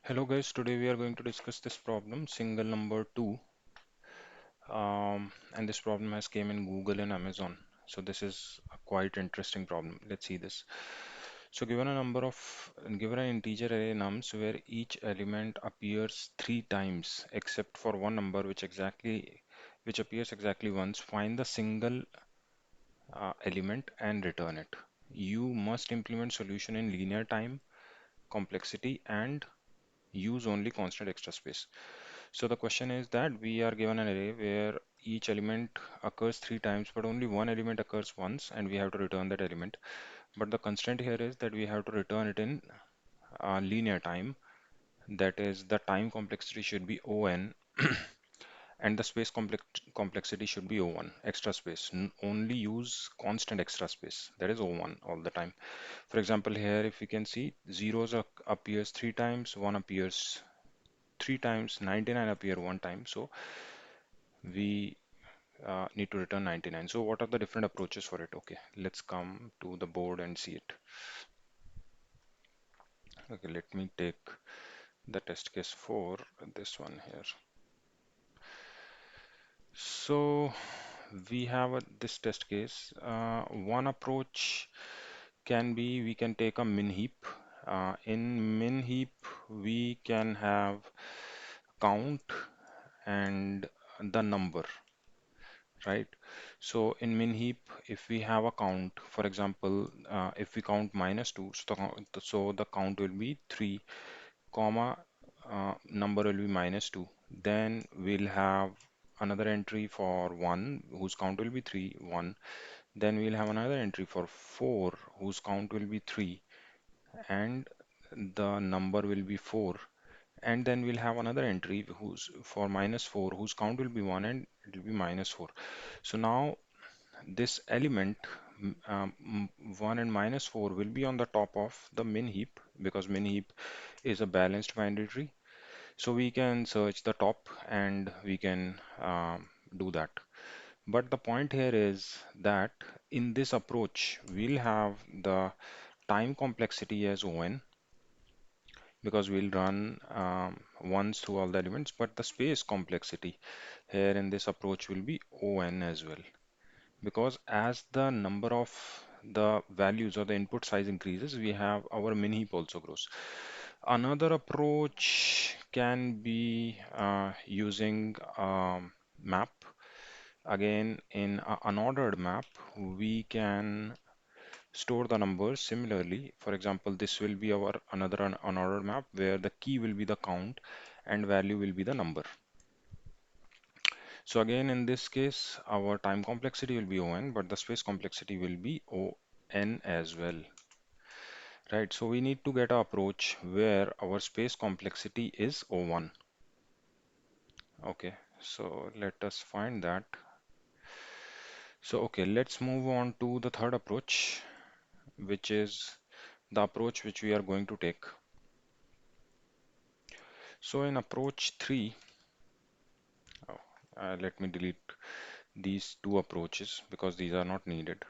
Hello guys, today we are going to discuss this problem, single number 2. And this problem has came in Google and Amazon. So this is a quite interesting problem. Let's see this. So given an integer array nums where each element appears 3 times except for one number which appears exactly once, find the single element and return it. You must implement solution in linear time, complexity, and use only constant extra space. So the question is that we are given an array where each element occurs 3 times, but only one element occurs once, and we have to return that element. But the constraint here is that we have to return it in linear time. That is, the time complexity should be O(n), and the complexity should be O1, extra space. Only use constant extra space, that is O1 all the time. For example, here if we can see zeros appears 3 times, 1 appears 3 times, 99 appear 1 time. So we need to return 99. So what are the different approaches for it? Okay, let's come to the board and see it. Okay, let me take the test case for this one here. So we have this test case. One approach can be we can take a min heap. In min heap, we can have count and the number, right? So in min heap, if we have a count, for example, if we count -2, so the count will be 3, comma, number will be -2. Then we'll have another entry for 1, whose count will be 3, 1. Then we'll have another entry for 4, whose count will be 3, and the number will be 4. And then we'll have another entry whose for -4, whose count will be 1, and it will be -4. So now this element 1 and -4 will be on the top of the min heap, because min heap is a balanced binary tree. So we can search the top and we can do that. But the point here is that in this approach, we'll have the time complexity as O(n), because we'll run once through all the elements, but the space complexity here in this approach will be O(n) as well, because as the number of the values or the input size increases, we have our min heap also grows. Another approach can be using map. Again, in a unordered map, we can store the numbers similarly. For example, this will be our another unordered map where the key will be the count and value will be the number. So again, in this case, our time complexity will be O(n), but the space complexity will be O(n) as well, right? So we need to get an approach where our space complexity is O(1). Okay, so let us find that. So okay, let's move on to the third approach, which is the approach which we are going to take. So in approach 3, oh, let me delete these two approaches because these are not needed.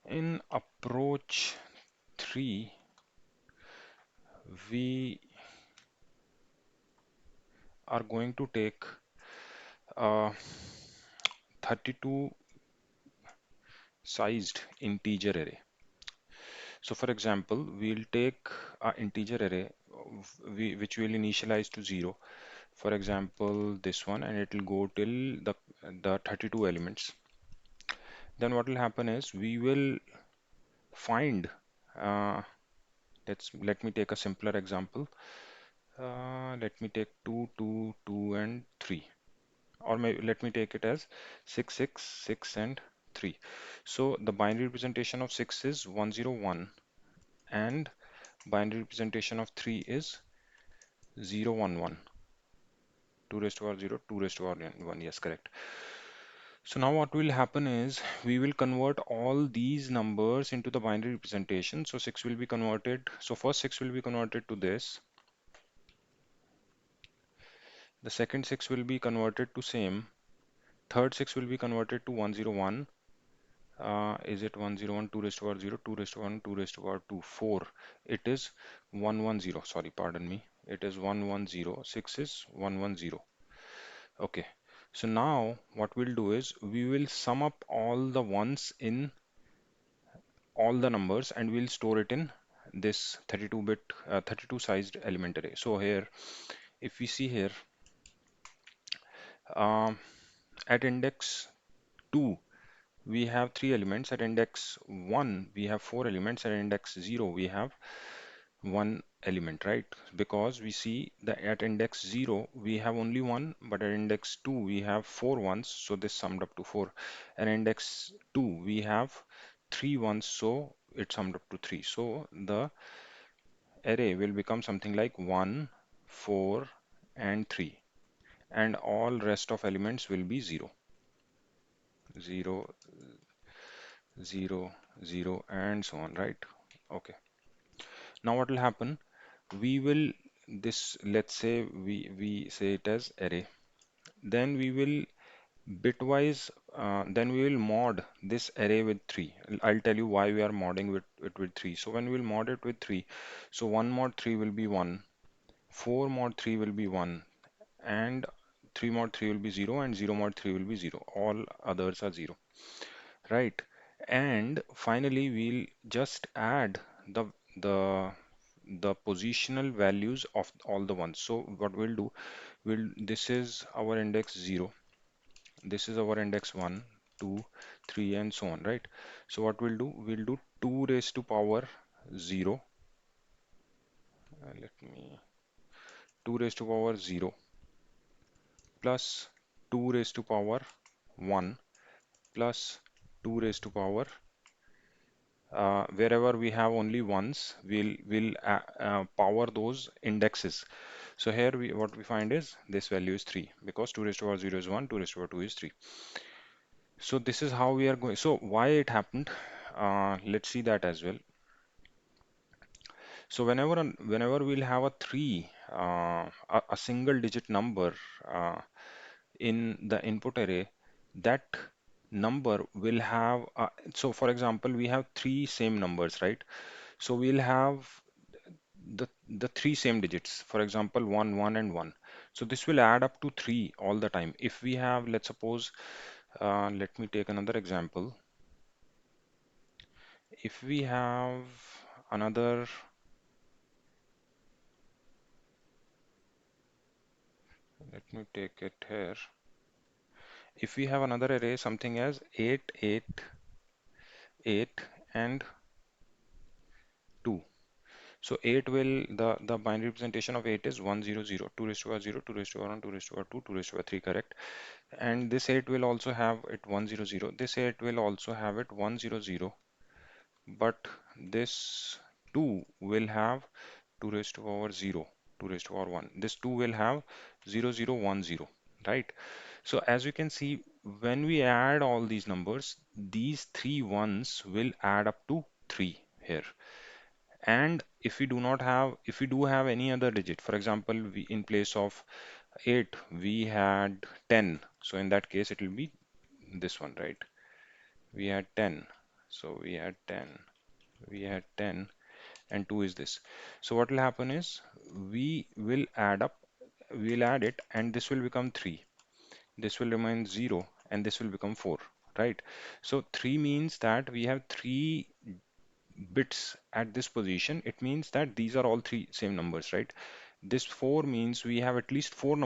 In approach 3, we are going to take a 32 sized integer array. So for example, we'll take an integer array which will initialize to 0. For example, this one, and it will go till the 32 elements. Then what will happen is we will find, uh, let me take a simpler example. Let me take 2, 2, 2, and 3. Or maybe let me take it as 6, 6, 6, and 3. So the binary representation of 6 is 101, and binary representation of 3 is 011. 2 raised to power 0, 2 raised to power 1. Yes, correct. So now what will happen is we will convert all these numbers into the binary representation. So 6 will be converted. So first 6 will be converted to this. The second 6 will be converted to same. Third 6 will be converted to 101. Is it 101, 2 raised to power 0, 2 raised to 1, 2 raised to power 2, 4? It is 110. Sorry, pardon me. It is 110. 6 is 110. Okay. So now what we'll do is we will sum up all the ones in all the numbers and we'll store it in this 32-bit, 32 sized element array. So here, if we see here, um, at index 2, we have 3 elements. At index 1, we have 4 elements. At index 0, we have 1 element, right? Because we see that at index 0, we have only 1, but at index 2, we have 4 ones, so this summed up to 4. At index 2, we have 3 ones, so it summed up to 3. So the array will become something like 1, 4, and 3. And all rest of elements will be 0, 0, 0, 0, and so on, right? Okay. Now what will happen? We will this let's say we say it as array. Then we will bitwise then we will mod this array with 3. I'll tell you why we are modding with it with 3. So when we'll mod it with 3, so 1 mod 3 will be 1, 4 mod 3 will be 1, and 3 mod 3 will be 0, and 0 mod 3 will be 0. All others are 0, right? And finally we'll just add the the the positional values of all the ones. So what we'll do, this is our index 0, this is our index 1, 2, 3, and so on, right? So what we'll do 2 raised to power 0, let me 2 raised to power 0 plus 2 raised to power 1 plus 2 raised to power wherever we have only ones, we'll power those indexes. So here what we find is this value is 3 because 2 raised to power 0 is 1, 2 raised to power 2 is 3. So this is how we are going. So why it happened? Let's see that as well. So whenever we'll have a 3, a single digit number in the input array, that number will have, so for example, we have 3 same numbers, right? So we'll have the 3 same digits, for example, 1, 1, and 1. So this will add up to 3 all the time. If we have, let's suppose, let me take another example. If we have another, let me take it here. If we have another array, something as 8, 8, 8, and 2. So 8 will, the binary representation of 8 is 1, 0, 0, 2 raised to power 0, 2 raised to power 1, 2 raised to power 2, 2 raised to power 3, correct? And this 8 will also have it 1, 0, 0. This 8 will also have it 1, 0, 0. But this 2 will have 2 raised to power 0, 2 raised to power 1. This 2 will have 0, 0, 1, 0, right? So as you can see, when we add all these numbers, these 3 ones will add up to 3 here. And if we do not have, if we do have any other digit, for example, we, in place of 8, we had 10. So in that case, it will be this one, right? We had 10. So we had 10. We had 10 and 2 is this. So what will happen is we will add up, we'll add it and this will become 3. This will remain 0 and this will become 4, right? So 3 means that we have 3 bits at this position. It means that these are all 3 same numbers, right? This 4 means we have at least 4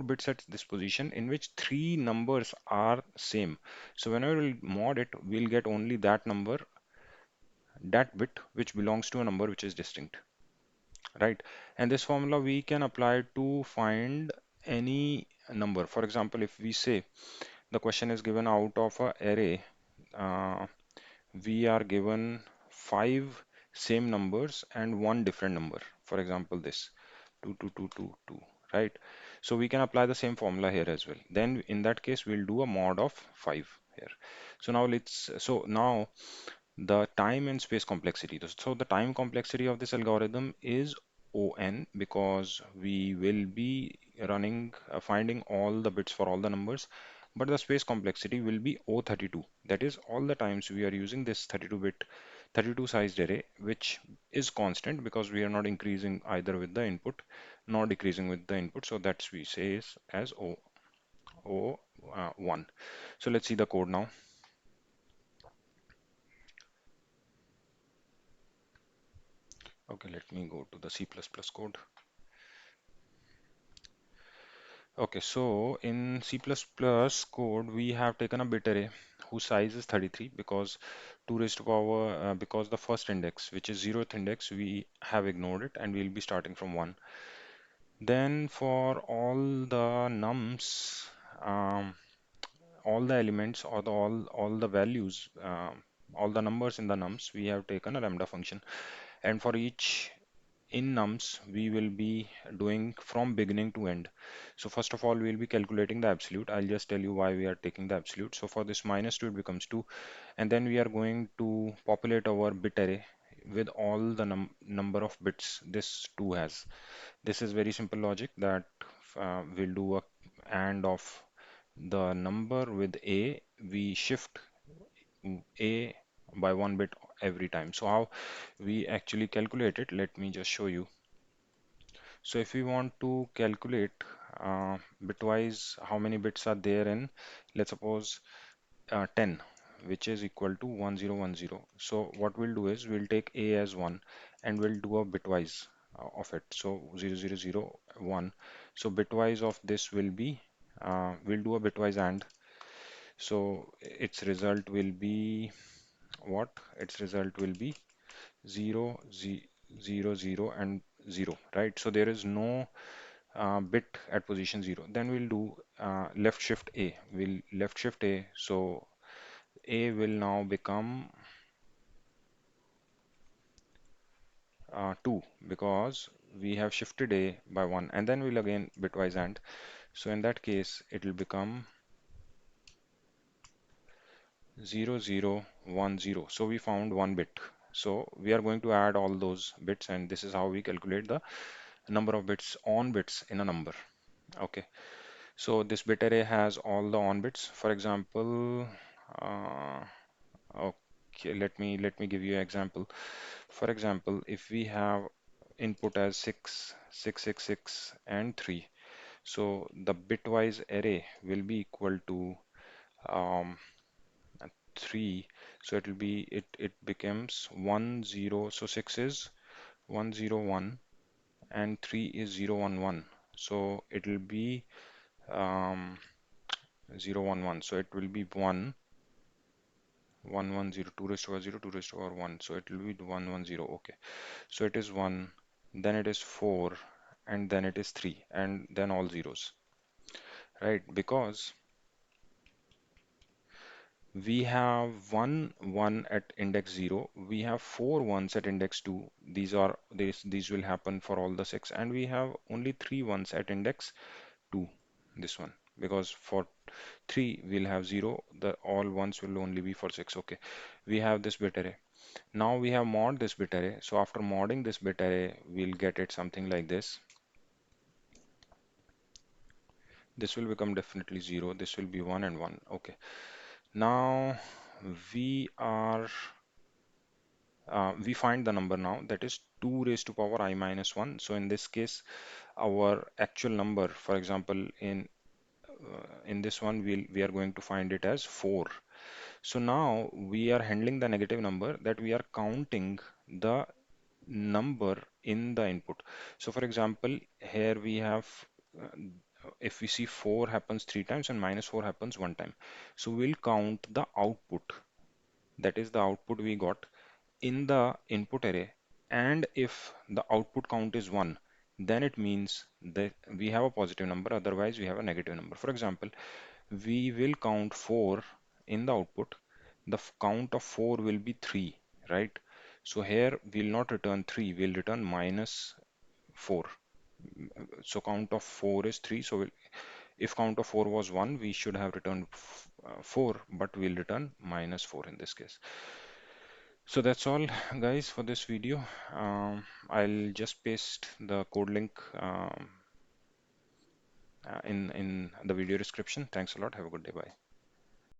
bits at this position in which 3 numbers are same. So whenever we mod it, we'll get only that number, that bit which belongs to a number which is distinct, right? And this formula we can apply to find any number. For example, if we say the question is given out of a array, uh, we are given 5 same numbers and one different number. For example, this 2, 2, 2, 2, 2, right? So we can apply the same formula here as well. Then in that case, we'll do a mod of 5 here. So now the time and space complexity. So the time complexity of this algorithm is ON because we will be running, finding all the bits for all the numbers. but the space complexity will be O32. That is all the times we are using this 32-bit, 32 sized array, which is constant because we are not increasing either with the input nor decreasing with the input. So that's we say is as O1. So let's see the code now. Okay, let me go to the C++ code. Okay, so in C++ code, we have taken a bit array whose size is 33 because 2 raised to power, because the first index, which is 0th index, we have ignored it and we'll be starting from 1. Then for all the nums, um, all the elements or all the values, all the numbers in the nums, we have taken a lambda function. And for each in nums, we will be doing from beginning to end. So first of all, we'll be calculating the absolute. I'll just tell you why we are taking the absolute. So for this -2, it becomes 2. And then we are going to populate our bit array with all the number of bits this 2 has. This is very simple logic that we'll do a AND of the number with A. We shift A by 1 bit every time. So how we actually calculate it, let me just show you. So if we want to calculate bitwise how many bits are there in, let's suppose 10, which is equal to 1010. So what we'll do is we'll take A as 1 and we'll do a bitwise of it. So 0001. So bitwise of this will be, we'll do a bitwise AND. So its result will be what? Its result will be 0, 0, 0 and 0, right? So there is no bit at position 0. Then we'll do left shift A. We'll left shift A. So A will now become 2 because we have shifted A by 1. And then we'll again bitwise AND. So in that case, it will become 0, 0, 1, 0. So we found one bit. So we are going to add all those bits, and this is how we calculate the number of bits on bits in a number. Okay. So this bit array has all the on bits. For example, uh, okay, let me give you an example. For example, if we have input as 6, 6, 6, 6, and 3, so the bitwise array will be equal to um, 3. So it will be it becomes 1 0. So 6 is 1 0 1 and 3 is 0 1 1. So it will be um, 0 1 1. So it will be 1 1 1 0, 2 raised to power 0, 2 raised to power 1. So it will be 1 1 0. Okay. So it is 1, then it is 4, and then it is 3, and then all zeros, right? Because we have 1 1 at index 0, we have 4 ones at index 2. These will happen for all the 6, and we have only 3 ones at index 2. This one, because for 3 we'll have 0, the all ones will only be for 6. Okay, we have this bit array. Now we have mod this bit array. So after modding this bit array, we'll get it something like this. This will become definitely 0. This will be 1 and 1. Okay. Now we are we find the number now, that is 2 raised to power I minus 1. So in this case, our actual number, for example, in this one, we are going to find it as 4. So now we are handling the negative number, that we are counting the number in the input. So for example, here we have, if we see 4 happens 3 times and -4 happens 1 time. So we'll count the output, that is the output we got in the input array. And if the output count is 1, then it means that we have a positive number, otherwise we have a negative number. For example, we will count 4 in the output. The count of 4 will be 3, right? So here we'll not return 3, we'll return -4. So count of 4 is 3. So if count of 4 was 1, we should have returned 4, but we'll return -4 in this case. So that's all, guys, for this video. I'll just paste the code link in the video description. Thanks a lot. Have a good day. Bye.